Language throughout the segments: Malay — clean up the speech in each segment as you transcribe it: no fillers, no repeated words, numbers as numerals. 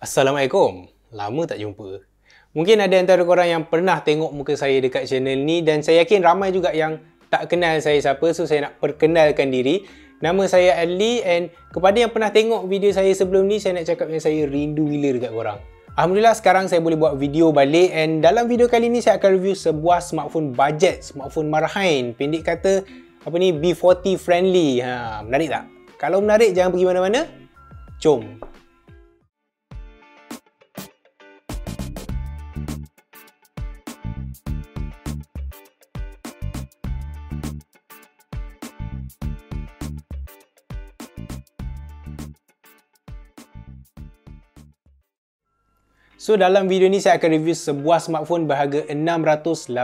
Assalamualaikum. Lama tak jumpa. Mungkin ada antara korang yang pernah tengok muka saya dekat channel ni dan saya yakin ramai juga yang tak kenal saya siapa, so saya nak perkenalkan diri. Nama saya Adli and kepada yang pernah tengok video saya sebelum ni, saya nak cakap yang saya rindu gila dekat korang. Alhamdulillah sekarang saya boleh buat video balik and dalam video kali ni saya akan review sebuah smartphone budget, smartphone marahin. Pendek kata B40 friendly. Menarik tak? Kalau menarik jangan pergi mana-mana. Jom. So dalam video ni saya akan review sebuah smartphone berharga RM689.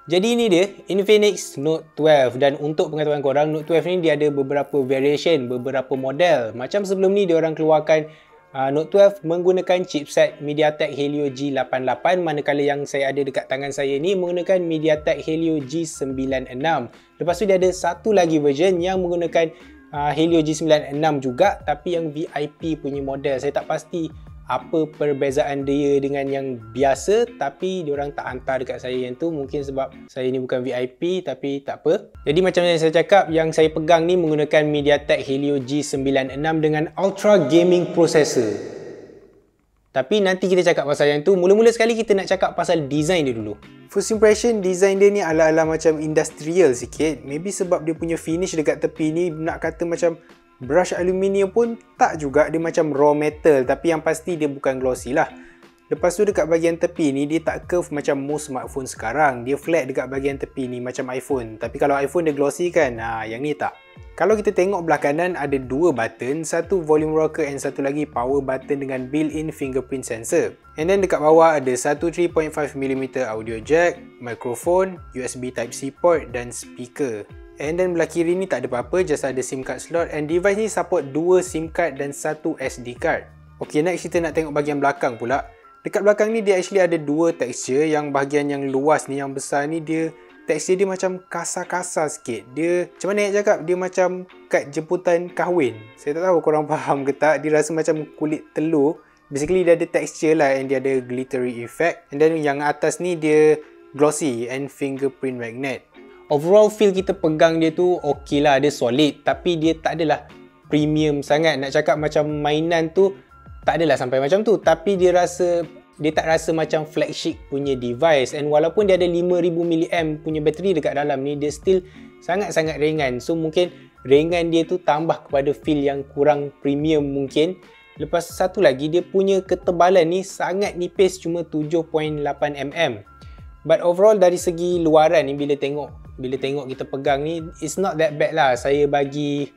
Jadi ini dia, Infinix Note 12 dan untuk pengetahuan korang, Note 12 ni dia ada beberapa variation, beberapa model. Macam sebelum ni dia orang keluarkan Note 12 menggunakan chipset MediaTek Helio G88, manakala yang saya ada dekat tangan saya ni menggunakan MediaTek Helio G96. Lepas tu dia ada satu lagi version yang menggunakan Helio G96 juga, tapi yang VIP punya model. Saya tak pasti apa perbezaan dia dengan yang biasa, tapi diorang tak hantar dekat saya yang tu. Mungkin sebab saya ni bukan VIP, tapi tak apa. Jadi macam yang saya cakap, yang saya pegang ni menggunakan MediaTek Helio G96 dengan Ultra Gaming Processor. Tapi nanti kita cakap pasal yang tu. Mula-mula sekali kita nak cakap pasal design dia dulu. First impression, design dia ni ala-ala macam industrial sikit. Maybe sebab dia punya finish dekat tepi ni, nak kata macam brush aluminium pun tak juga, dia macam raw metal, tapi yang pasti dia bukan glossy lah. Lepas tu dekat bahagian tepi ni dia tak curve macam most smartphone sekarang, dia flat dekat bahagian tepi ni macam iPhone. Tapi kalau iPhone dia glossy kan, yang ni tak. Kalau kita tengok belah kanan ada dua button, satu volume rocker and satu lagi power button dengan built-in fingerprint sensor. And then dekat bawah ada satu 3.5mm audio jack, microphone, USB Type-C port dan speaker. And then belah kiri ni tak ada apa-apa, just ada SIM card slot and device ni support 2 SIM card dan 1 SD card. Ok, next kita nak tengok bahagian belakang pula. Dekat belakang ni dia actually ada dua texture. Yang bahagian yang luas ni, yang besar ni, dia texture dia macam kasar-kasar sikit. Dia macam mana nak cakap, dia macam kad jemputan kahwin. Saya tak tahu korang faham ke tak, dia rasa macam kulit telur. Basically dia ada texture lah and dia ada glittery effect. And then yang atas ni dia glossy and fingerprint magnet. Overall feel kita pegang dia tu ok lah, dia solid, tapi dia tak adalah premium sangat. Nak cakap macam mainan tu tak adalah sampai macam tu, tapi dia tak rasa macam flagship punya device. And walaupun dia ada 5000 mAh punya bateri dekat dalam ni, dia still sangat-sangat ringan. So mungkin ringan dia tu tambah kepada feel yang kurang premium mungkin. Lepas satu lagi, dia punya ketebalan ni sangat nipis, cuma 7.8mm. But overall dari segi luaran ni, bila tengok kita pegang ni, it's not that bad lah. Saya bagi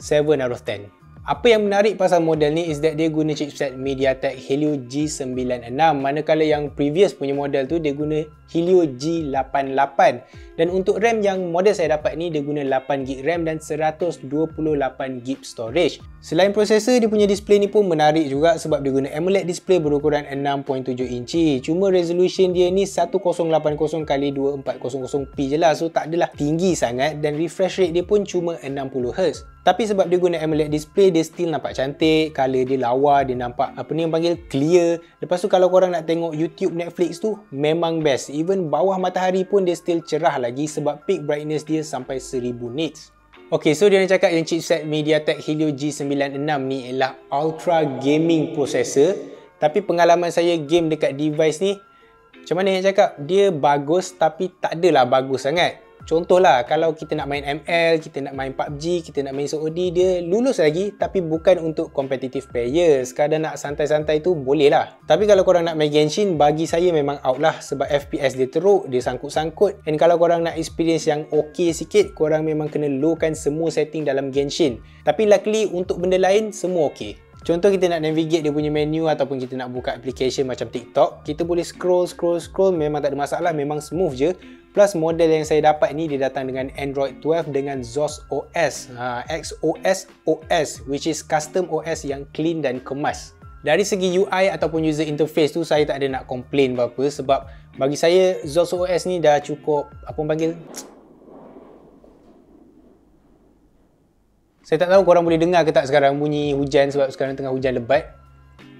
7 out of 10. Apa yang menarik pasal model ni is that dia guna chipset MediaTek Helio G96, manakala yang previous punya model tu dia guna Helio G88. Dan untuk RAM yang model saya dapat ni, dia guna 8GB RAM dan 128GB storage. Selain prosesor, dia punya display ni pun menarik juga sebab dia guna AMOLED display berukuran 6.7 inci. Cuma resolution dia ni 1080x2400p je lah, so tak adalah tinggi sangat, dan refresh rate dia pun cuma 60Hz. Tapi sebab dia guna AMOLED display, dia still nampak cantik, color dia lawa, dia nampak apa ni yang panggil clear. Lepas tu kalau korang nak tengok YouTube, Netflix tu memang best. Even bawah matahari pun dia still cerah lagi sebab peak brightness dia sampai 1000 nits. Ok, so dia nak cakap yang chipset MediaTek Helio G96 ni ialah Ultra Gaming Processor. Tapi pengalaman saya game dekat device ni, macam mana nak cakap, dia bagus tapi tak adalah bagus sangat. Contohlah, kalau kita nak main ML, kita nak main PUBG, kita nak main COD, dia lulus lagi, tapi bukan untuk competitive player. Sekadar nak santai-santai tu boleh lah. Tapi kalau korang nak main Genshin, bagi saya memang out lah sebab FPS dia teruk, dia sangkut-sangkut. And kalau korang nak experience yang ok sikit, korang memang kena lowkan semua setting dalam Genshin. Tapi luckily untuk benda lain, semua ok. Contoh kita nak navigate dia punya menu ataupun kita nak buka application macam TikTok, kita boleh scroll, memang tak ada masalah, memang smooth je. Plus model yang saya dapat ni dia datang dengan Android 12 dengan ZOS OS, XOS OS, which is custom OS yang clean dan kemas. Dari segi UI ataupun user interface tu saya tak ada nak complain apa-apa sebab bagi saya ZOS OS ni dah cukup, apa panggil, Saya tak tahu korang boleh dengar ke tak sekarang bunyi hujan sebab sekarang tengah hujan lebat.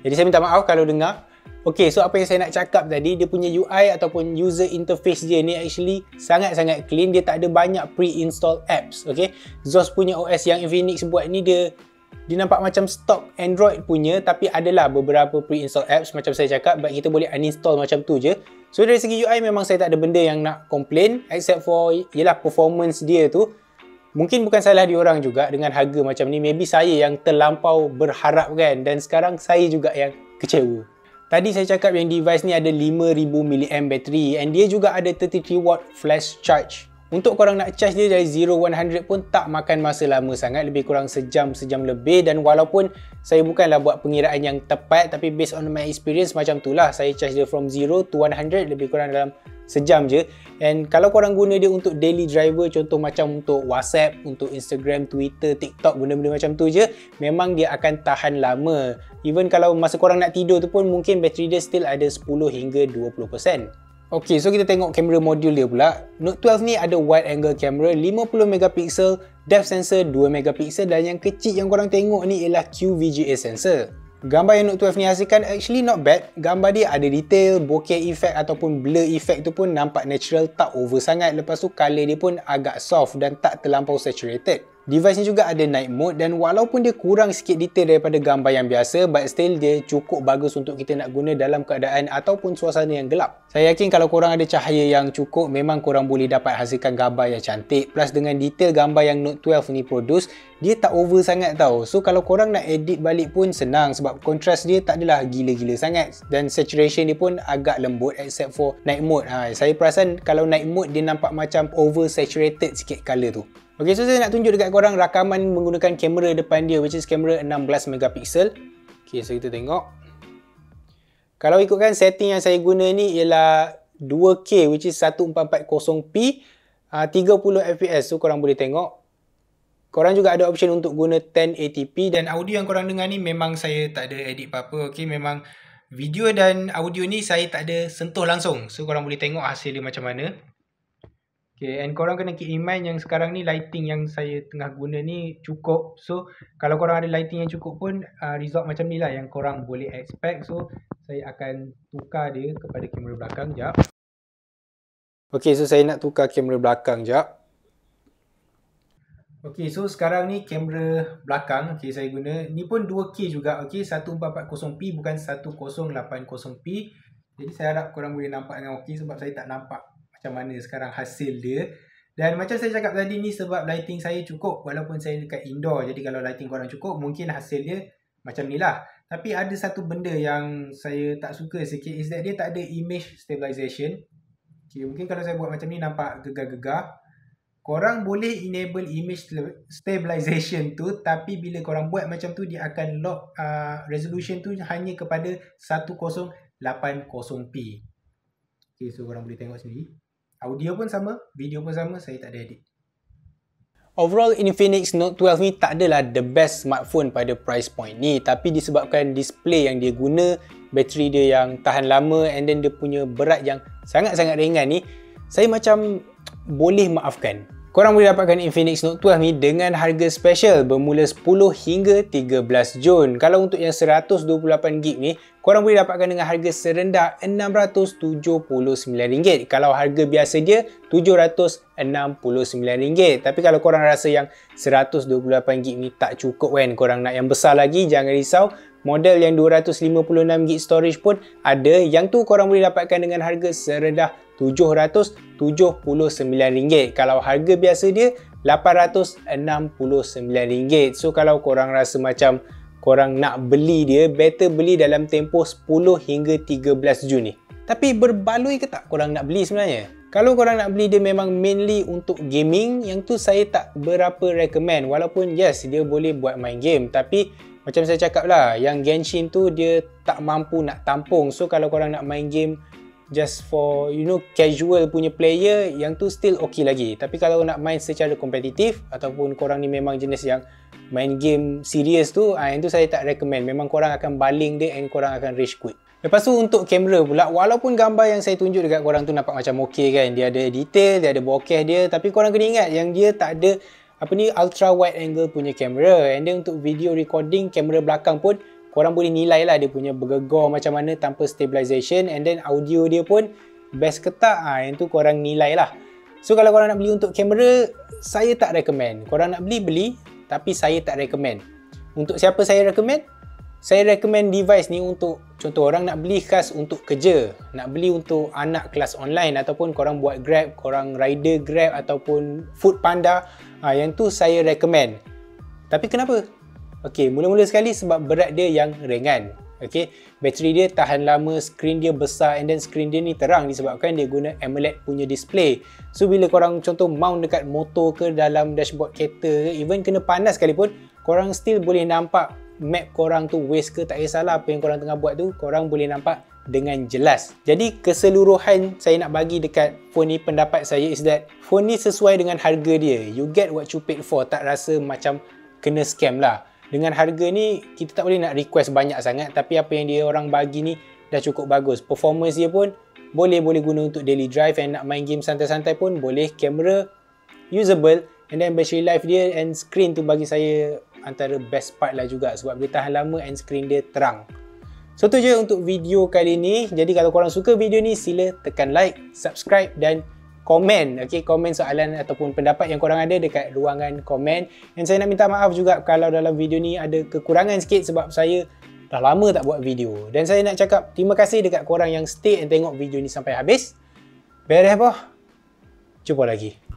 Jadi saya minta maaf kalau dengar. Okay, so apa yang saya nak cakap tadi, dia punya UI ataupun user interface dia ni actually sangat-sangat clean. Dia tak ada banyak pre-install apps. Okay, Zos punya OS yang Infinix buat ni dia nampak macam stock Android punya, tapi adalah beberapa pre-install apps macam saya cakap, but kita boleh uninstall macam tu je. So dari segi UI memang saya tak ada benda yang nak complain except for ialah performance dia tu. Mungkin bukan salah diorang juga dengan harga macam ni. Maybe saya yang terlampau berharap kan, dan sekarang saya juga yang kecewa. Tadi saya cakap yang device ni ada 5000 mAh bateri and dia juga ada 33W flash charge. Untuk korang nak charge dia dari 0-100 pun tak makan masa lama sangat, lebih kurang sejam lebih. Dan walaupun saya bukanlah buat pengiraan yang tepat, tapi based on my experience macam tu lah. Saya charge dia from 0 to 100 lebih kurang dalam sejam je. And kalau korang guna dia untuk daily driver, contoh macam untuk WhatsApp, untuk Instagram, Twitter, TikTok, benda-benda macam tu je, memang dia akan tahan lama. Even kalau masa korang nak tidur tu pun mungkin bateri dia still ada 10 hingga 20%. Ok, so kita tengok kamera modul dia pula. Note 12 ni ada wide angle camera 50MP, depth sensor 2MP, dan yang kecil yang korang tengok ni ialah QVGA sensor. Gambar yang Note 12 ni hasilkan actually not bad. Gambar dia ada detail, bokeh effect ataupun blur effect tu pun nampak natural, tak over sangat. Lepas tu color dia pun agak soft dan tak terlampau saturated. Device ni juga ada night mode dan walaupun dia kurang sikit detail daripada gambar yang biasa, but still dia cukup bagus untuk kita nak guna dalam keadaan ataupun suasana yang gelap. Saya yakin kalau korang ada cahaya yang cukup, memang korang boleh dapat hasilkan gambar yang cantik. Plus dengan detail gambar yang Note 12 ni produce, dia tak over sangat tau. So kalau korang nak edit balik pun senang sebab kontras dia tak adalah gila-gila sangat. Dan saturation dia pun agak lembut except for night mode. Saya perasan kalau night mode dia nampak macam over saturated sikit color tu. Ok, so saya nak tunjuk dekat korang rakaman menggunakan kamera depan dia, which is kamera 16MP. Ok, so kita tengok. Kalau ikutkan setting yang saya guna ni ialah 2K, which is 1440p, 30fps. So korang boleh tengok. Korang juga ada option untuk guna 1080p, dan audio yang korang dengar ni memang saya tak ada edit apa-apa. Ok, memang video dan audio ni saya tak ada sentuh langsung. So korang boleh tengok hasil dia macam mana. Okay, and korang kena keep in mind yang sekarang ni lighting yang saya tengah guna ni cukup. So kalau korang ada lighting yang cukup pun result macam ni lah yang korang boleh expect. So saya akan tukar dia kepada kamera belakang jap. Okay, so saya nak tukar kamera belakang jap. Okay, so sekarang ni kamera belakang okay, saya guna. Ni pun 2K juga, okay, 1440p bukan 1080p. Jadi saya harap korang boleh nampak dengan okay sebab saya tak nampak macam mana sekarang hasil dia. Dan macam saya cakap tadi ni sebab lighting saya cukup walaupun saya dekat indoor. Jadi kalau lighting korang cukup mungkin hasil dia macam ni lah. Tapi ada satu benda yang saya tak suka sikit is that dia tak ada image stabilization. Okay, mungkin kalau saya buat macam ni nampak gegar-gegar. Korang boleh enable image stabilization tu, tapi bila korang buat macam tu dia akan lock resolution tu hanya kepada 1080p. Okay, so korang boleh tengok sendiri. Audio pun sama, video pun sama, saya tak ada edit. Overall, Infinix Note 12 ni tak adalah the best smartphone pada price point ni, tapi disebabkan display yang dia guna, bateri dia yang tahan lama, and then dia punya berat yang sangat-sangat ringan ni, saya macam boleh maafkan. Korang boleh dapatkan Infinix Note 12 ni dengan harga special bermula 10 hingga 13 Jun. Kalau untuk yang 128GB ni, korang boleh dapatkan dengan harga serendah RM679. Kalau harga biasa dia RM769. Tapi kalau korang rasa yang 128GB ni tak cukup kan, korang nak yang besar lagi, jangan risau. Model yang 256GB storage pun ada. Yang tu korang boleh dapatkan dengan harga serendah RM779. Kalau harga biasa dia RM869. So kalau korang rasa macam korang nak beli dia, better beli dalam tempoh 10 hingga 13 Jun ni. Tapi berbaloi ke tak korang nak beli sebenarnya? Kalau korang nak beli dia memang mainly untuk gaming, yang tu saya tak berapa recommend. Walaupun yes, dia boleh buat main game, tapi macam saya cakap lah, yang Genshin tu dia tak mampu nak tampung. So kalau korang nak main game just for casual punya player, yang tu still okay lagi. Tapi kalau nak main secara kompetitif ataupun korang ni memang jenis yang main game serious tu, yang tu saya tak recommend. Memang korang akan baling dia and korang akan rage quit. Lepas tu untuk kamera pula, walaupun gambar yang saya tunjuk dekat korang tu nampak macam okay kan, dia ada detail, dia ada bokeh dia, tapi korang kena ingat yang dia tak ada ultra wide angle punya kamera, and then untuk video recording kamera belakang pun korang boleh nilai lah dia punya bergegar macam mana tanpa stabilization, and then audio dia pun best ke tak, yang tu korang nilai lah. So kalau korang nak beli untuk kamera, saya tak recommend. Korang nak beli, tapi saya tak recommend. Untuk siapa saya recommend? Saya recommend device ni untuk contoh orang nak beli khas untuk kerja, nak beli untuk anak kelas online, ataupun korang buat Grab, korang rider Grab ataupun Food Panda, yang tu saya recommend. Tapi kenapa? Okey, mula-mula sekali sebab berat dia yang ringan. Okey, bateri dia tahan lama, skrin dia besar, and then skrin dia ni terang disebabkan dia guna AMOLED punya display. So bila korang contoh mount dekat motor ke, dalam dashboard kereta ke, even kena panas sekalipun, korang still boleh nampak map korang tu waste ke, tak kisahlah apa yang korang tengah buat tu, korang boleh nampak dengan jelas. Jadi keseluruhan saya nak bagi dekat phone ni, pendapat saya is that phone ni sesuai dengan harga dia. You get what you paid for, tak rasa macam kena scam lah. Dengan harga ni kita tak boleh nak request banyak sangat, tapi apa yang dia orang bagi ni dah cukup bagus. Performance dia pun boleh guna untuk daily drive, and nak main game santai-santai pun boleh. Kamera usable, and then battery life dia and screen tu bagi saya antara best part lah juga, sebab dia tahan lama and screen dia terang. So tu je untuk video kali ni. Jadi kalau korang suka video ni, sila tekan like, subscribe dan komen. Okay, komen soalan ataupun pendapat yang korang ada dekat ruangan komen. Dan saya nak minta maaf juga kalau dalam video ni ada kekurangan sikit, sebab saya dah lama tak buat video. Dan saya nak cakap terima kasih dekat korang yang stay and tengok video ni sampai habis. Beres boh. Jumpa lagi.